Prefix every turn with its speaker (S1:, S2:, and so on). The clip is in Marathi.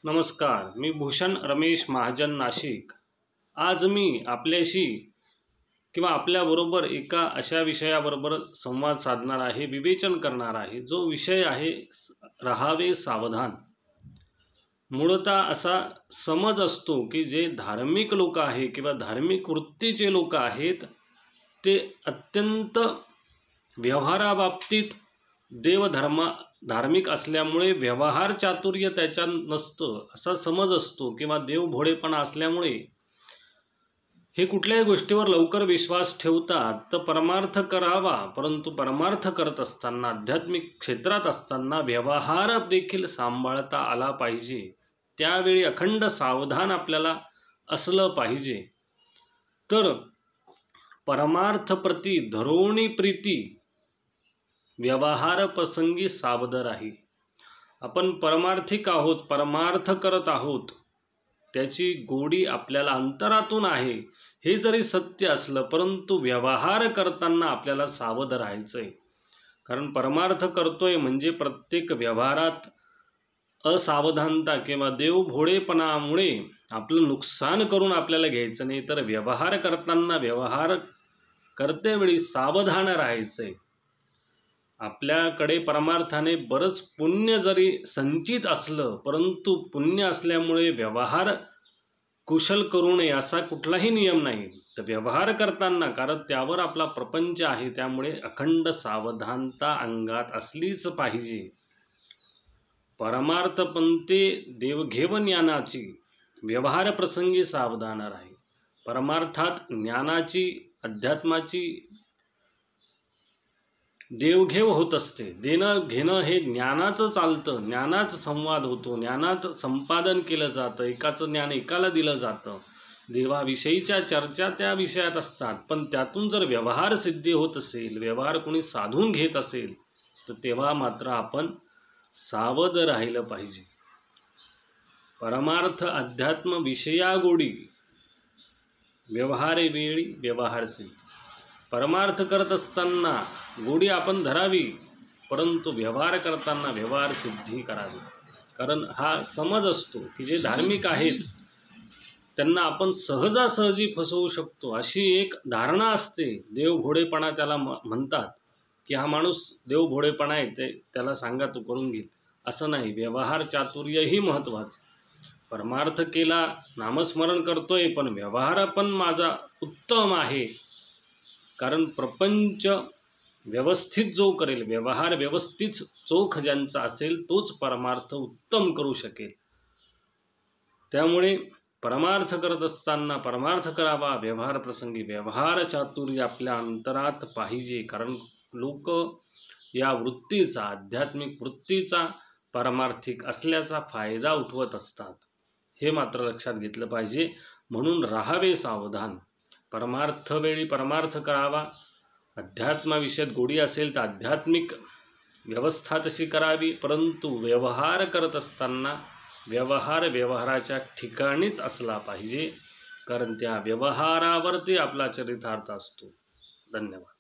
S1: नमस्कार, मी भूषण रमेश महाजन नाशिक। आज मी आपल्याशी किंवा आपल्याबरोबर एका अशा विषयाबरोबर संवाद साधणार आहे, विवेचन करणार आहे, जो विषय आहे राहावे सावधान। मूळतः असा समज असतो की जे धार्मिक लोक आहे किंवा धार्मिक वृत्तीचे लोक आहेत ते अत्यंत व्यवहाराबाबतीत धार्मिक असल्यामुळे व्यवहार चातुर्य त्याच्यात नसतं असा समज असतो किंवा देव भोळेपणा असल्यामुळे हे कुठल्याही गोष्टीवर लवकर विश्वास ठेवतात। तर परमार्थ करावा, परंतु परमार्थ करत असताना आध्यात्मिक क्षेत्रात असताना व्यवहार देखील सांभाळता आला पाहिजे। त्यावेळी अखंड सावधान आपल्याला असलं पाहिजे। तर परमार्थ प्रती धरोणी प्रीती, व्यवहार प्रसंगी सावध राही। आपण परमार्थिक आहोत, परमार्थ करत आहोत, त्याची गोडी आपल्याला अंतरातून आहे हे जरी सत्य असलं, परंतु व्यवहार करताना आपल्याला सावध राहायचंय। कारण परमार्थ करतोय म्हणजे प्रत्येक व्यवहारात असावधानता किंवा देव भोळेपणामुळे आपलं नुकसान करून आपल्याला घ्यायचं नाही, तर व्यवहार करताना व्यवहार करतेवेळी सावधान राहायचंय। आपल्याकडे परमार्थाने बरंच पुण्य जरी संचित असलं, परंतु पुण्य असल्यामुळे व्यवहार कुशल करू नये असा कुठलाही नियम नाही। तर व्यवहार करताना, कारण त्यावर आपला प्रपंच आहे, त्यामुळे अखंड सावधानता अंगात असलीच पाहिजे। परमार्थपंते देवघेव ज्ञानाची, व्यवहार प्रसंगी सावधान राही। परमार्थात ज्ञानाची, अध्यात्माची देवघेव होत असते। देणं घेणं हे ज्ञानाचं चालतं, ज्ञानाचं संवाद होतो, ज्ञानात संपादन केलं जातं, एकाचं ज्ञान एकाला दिलं जातं, देवाविषयीच्या चर्चा त्या विषयात असतात। पण त्यातून जर व्यवहार सिद्धी होत असेल, व्यवहार कोणी साधून घेत असेल, तर तेव्हा मात्र आपण सावध राहिलं पाहिजे। परमार्थ अध्यात्म विषयागोडी, व्यवहारे वेळी व्यवहार सिद्धी। परमार्थ करत असताना गोडी आपण धरावी, परंतु व्यवहार करताना व्यवहार सिद्धी करावी। कारण हा समज असतो की जे धार्मिक आहेत त्यांना आपण सहजासहजी फसवू शकतो, अशी एक धारणा असते। देव भोळेपणा त्याला म्हणतात की हा माणूस देव भोळेपणा आहे, त्याला सांगा तो करून घेईल, असं नाही। व्यवहार चातुर्यही महत्त्वाचं। परमार्थ केला, नामस्मरण करतोय, पण व्यवहार पण माझा उत्तम आहे, कारण प्रपंच व्यवस्थित जो करेल, व्यवहार व्यवस्थित चोख ज्यांचा असेल तोच परमार्थ उत्तम करू शकेल। त्यामुळे परमार्थ करत असताना परमार्थ करावा, व्यवहार प्रसंगी व्यवहार चातुर्य आपल्या अंतरात पाहिजे। कारण लोक या वृत्तीचा, आध्यात्मिक वृत्तीचा परमार्थिक असल्याचा फायदा उठवत असतात, हे मात्र लक्षात घेतलं पाहिजे। म्हणून राहावे सावधान। परमार्थ वेळी परमार्थ करावा, अध्यात्माविषयात गोडी असेल तर आध्यात्मिक व्यवस्था तशी करावी, परंतु व्यवहार करत असताना व्यवहार व्यवहाराच्या ठिकाणीच असला पाहिजे, कारण त्या व्यवहारावरती आपला चरितार्थ असतो। धन्यवाद।